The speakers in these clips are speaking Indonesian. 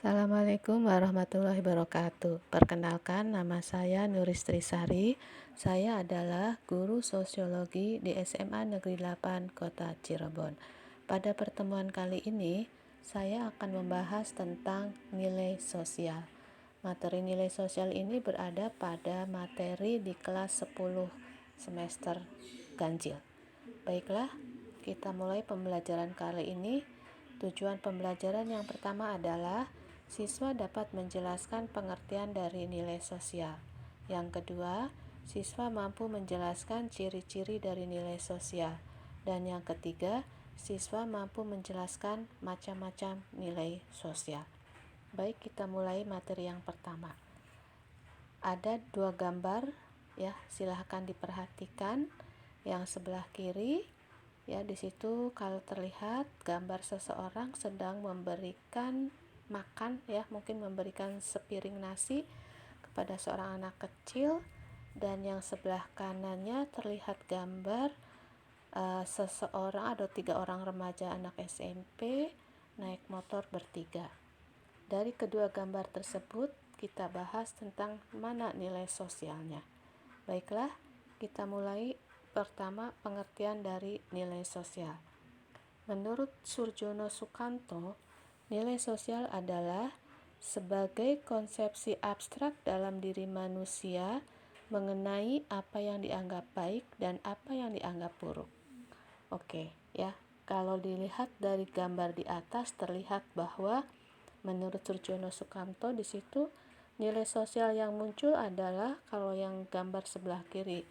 Assalamualaikum warahmatullahi wabarakatuh. Perkenalkan, nama saya Nuristri Sari. Saya adalah guru sosiologi di SMA Negeri 8 Kota Cirebon. Pada pertemuan kali ini, saya akan membahas tentang nilai sosial. Materi nilai sosial ini berada pada materi di kelas 10 semester ganjil. Baiklah, kita mulai pembelajaran kali ini. Tujuan pembelajaran yang pertama adalah siswa dapat menjelaskan pengertian dari nilai sosial. Yang kedua, siswa mampu menjelaskan ciri-ciri dari nilai sosial. Dan yang ketiga, siswa mampu menjelaskan macam-macam nilai sosial. Baik, kita mulai materi yang pertama. Ada dua gambar, ya, silahkan diperhatikan. Yang sebelah kiri, ya, di situ kalau terlihat gambar seseorang sedang memberikan makan, ya, mungkin memberikan sepiring nasi kepada seorang anak kecil. Dan yang sebelah kanannya terlihat gambar seseorang atau 3 orang remaja anak SMP naik motor bertiga. Dari kedua gambar tersebut kita bahas tentang mana nilai sosialnya. Baiklah, kita mulai. Pertama, pengertian dari nilai sosial. Menurut Surjono Sukanto, nilai sosial adalah sebagai konsepsi abstrak dalam diri manusia mengenai apa yang dianggap baik dan apa yang dianggap buruk. Oke, ya. Kalau dilihat dari gambar di atas terlihat bahwa menurut Surjono Sukanto di situ nilai sosial yang muncul adalah, kalau yang gambar sebelah kiri,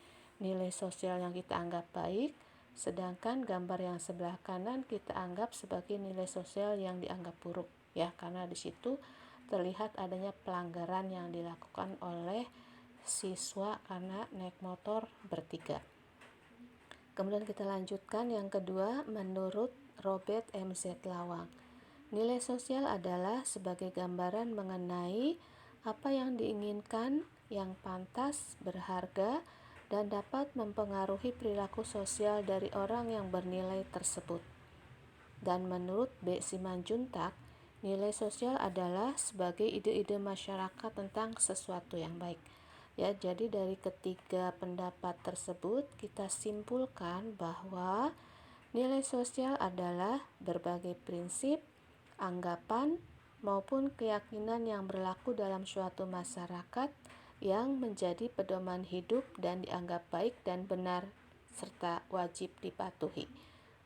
nilai sosial yang kita anggap baik, sedangkan gambar yang sebelah kanan kita anggap sebagai nilai sosial yang dianggap buruk, ya, karena di situ terlihat adanya pelanggaran yang dilakukan oleh siswa karena naik motor bertiga. Kemudian kita lanjutkan yang kedua, menurut Robert M.Z. Lawang, nilai sosial adalah sebagai gambaran mengenai apa yang diinginkan, yang pantas, berharga, dan dapat mempengaruhi perilaku sosial dari orang yang bernilai tersebut. Dan menurut B. Simanjuntak, nilai sosial adalah sebagai ide-ide masyarakat tentang sesuatu yang baik. Ya, jadi dari ketiga pendapat tersebut kita simpulkan bahwa nilai sosial adalah berbagai prinsip, anggapan, maupun keyakinan yang berlaku dalam suatu masyarakat yang menjadi pedoman hidup dan dianggap baik dan benar serta wajib dipatuhi.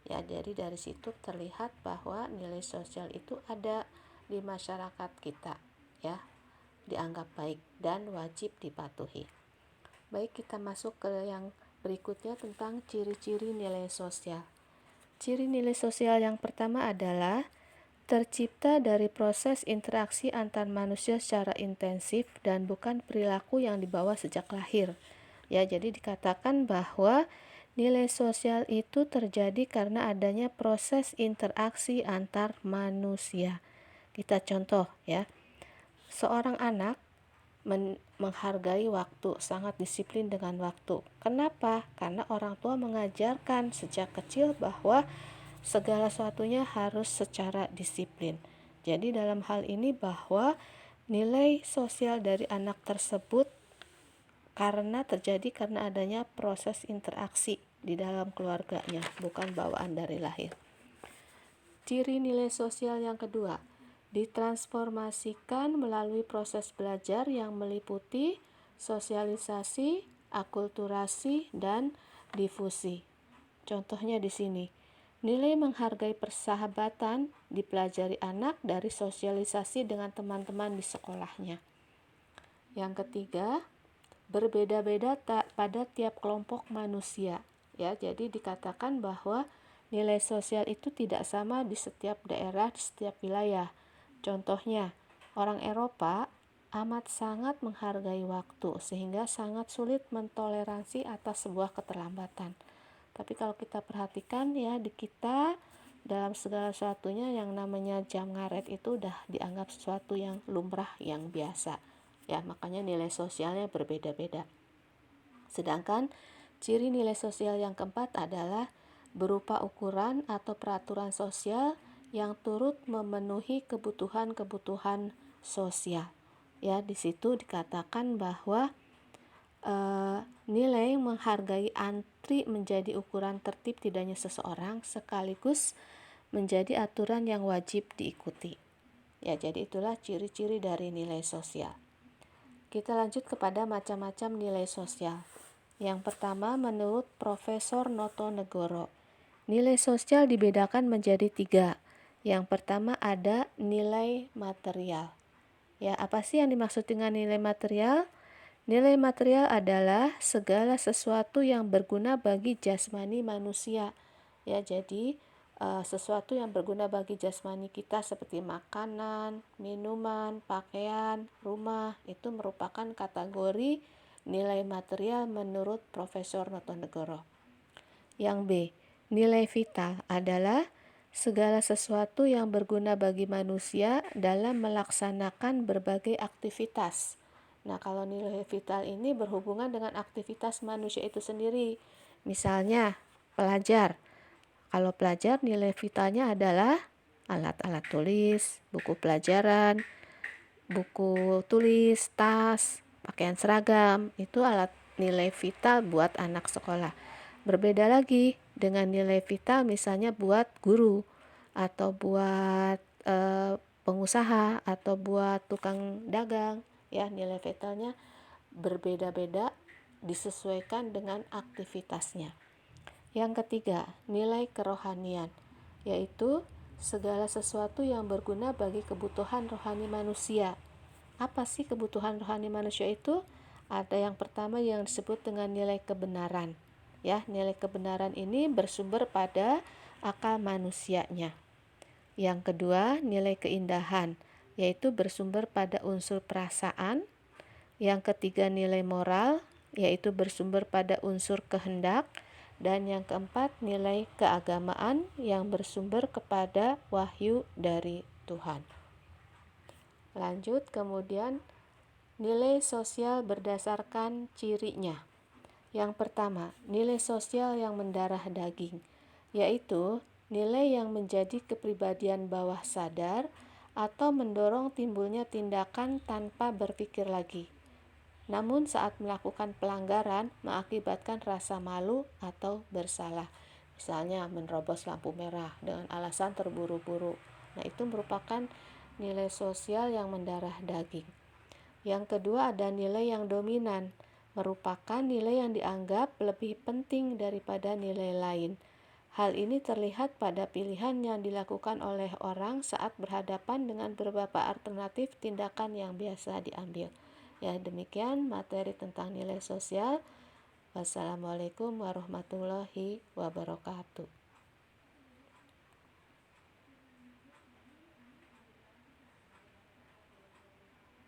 Ya, jadi dari situ terlihat bahwa nilai sosial itu ada di masyarakat kita, ya, dianggap baik dan wajib dipatuhi. Baik, kita masuk ke yang berikutnya tentang ciri-ciri nilai sosial. Ciri nilai sosial yang pertama adalah tercipta dari proses interaksi antar manusia secara intensif dan bukan perilaku yang dibawa sejak lahir. Ya, jadi dikatakan bahwa nilai sosial itu terjadi karena adanya proses interaksi antar manusia. Kita contoh, ya. Seorang anak menghargai waktu, sangat disiplin dengan waktu. Kenapa? Karena orang tua mengajarkan sejak kecil bahwa segala sesuatunya harus secara disiplin. Jadi dalam hal ini bahwa nilai sosial dari anak tersebut karena adanya proses interaksi di dalam keluarganya, bukan bawaan dari lahir. Ciri nilai sosial yang kedua, ditransformasikan melalui proses belajar yang meliputi sosialisasi, akulturasi, dan difusi. Contohnya di sini, nilai menghargai persahabatan dipelajari anak dari sosialisasi dengan teman-teman di sekolahnya. Yang ketiga, berbeda-beda pada tiap kelompok manusia. Ya, jadi dikatakan bahwa nilai sosial itu tidak sama di setiap daerah, di setiap wilayah. Contohnya, orang Eropa amat sangat menghargai waktu sehingga sangat sulit mentoleransi atas sebuah keterlambatan. Tapi kalau kita perhatikan, ya, di kita dalam segala sesuatunya yang namanya jam ngaret itu udah dianggap sesuatu yang lumrah, yang biasa. Ya, makanya nilai sosialnya berbeda-beda. Sedangkan ciri nilai sosial yang keempat adalah berupa ukuran atau peraturan sosial yang turut memenuhi kebutuhan-kebutuhan sosial. Ya, di situ dikatakan bahwa nilai menghargai antri menjadi ukuran tertib tidaknya seseorang sekaligus menjadi aturan yang wajib diikuti. Ya, jadi itulah ciri-ciri dari nilai sosial. Kita lanjut kepada macam-macam nilai sosial. Yang pertama, menurut Profesor Noto Negoro, nilai sosial dibedakan menjadi 3. Yang pertama ada nilai material. Ya, apa sih yang dimaksud dengan nilai material? Nilai material adalah segala sesuatu yang berguna bagi jasmani manusia. Ya, jadi sesuatu yang berguna bagi jasmani kita seperti makanan, minuman, pakaian, rumah itu merupakan kategori nilai material menurut Profesor Notonegoro. Yang B, nilai vital adalah segala sesuatu yang berguna bagi manusia dalam melaksanakan berbagai aktivitas. Nah, kalau nilai vital ini berhubungan dengan aktivitas manusia itu sendiri. Misalnya, pelajar. Kalau pelajar nilai vitalnya adalah alat-alat tulis, buku pelajaran, buku tulis, tas, pakaian seragam. Itu alat nilai vital buat anak sekolah. Berbeda lagi dengan nilai vital misalnya buat guru atau buat pengusaha atau buat tukang dagang. Ya, nilai vitalnya berbeda-beda disesuaikan dengan aktivitasnya. Yang ketiga, nilai kerohanian, yaitu segala sesuatu yang berguna bagi kebutuhan rohani manusia. Apa sih kebutuhan rohani manusia itu? Ada yang pertama yang disebut dengan nilai kebenaran. Ya, nilai kebenaran ini bersumber pada akal manusianya. Yang kedua, nilai keindahan, yaitu bersumber pada unsur perasaan. Yang ketiga, nilai moral, yaitu bersumber pada unsur kehendak. Dan yang keempat, nilai keagamaan yang bersumber kepada wahyu dari Tuhan. Lanjut, kemudian nilai sosial berdasarkan cirinya. Yang pertama, nilai sosial yang mendarah daging, yaitu nilai yang menjadi kepribadian bawah sadar atau mendorong timbulnya tindakan tanpa berpikir lagi. Namun saat melakukan pelanggaran mengakibatkan rasa malu atau bersalah. Misalnya menerobos lampu merah dengan alasan terburu-buru. Nah, itu merupakan nilai sosial yang mendarah daging. Yang kedua ada nilai yang dominan, merupakan nilai yang dianggap lebih penting daripada nilai lain. Hal ini terlihat pada pilihan yang dilakukan oleh orang saat berhadapan dengan beberapa alternatif tindakan yang biasa diambil. Ya, demikian materi tentang nilai sosial. Wassalamualaikum warahmatullahi wabarakatuh.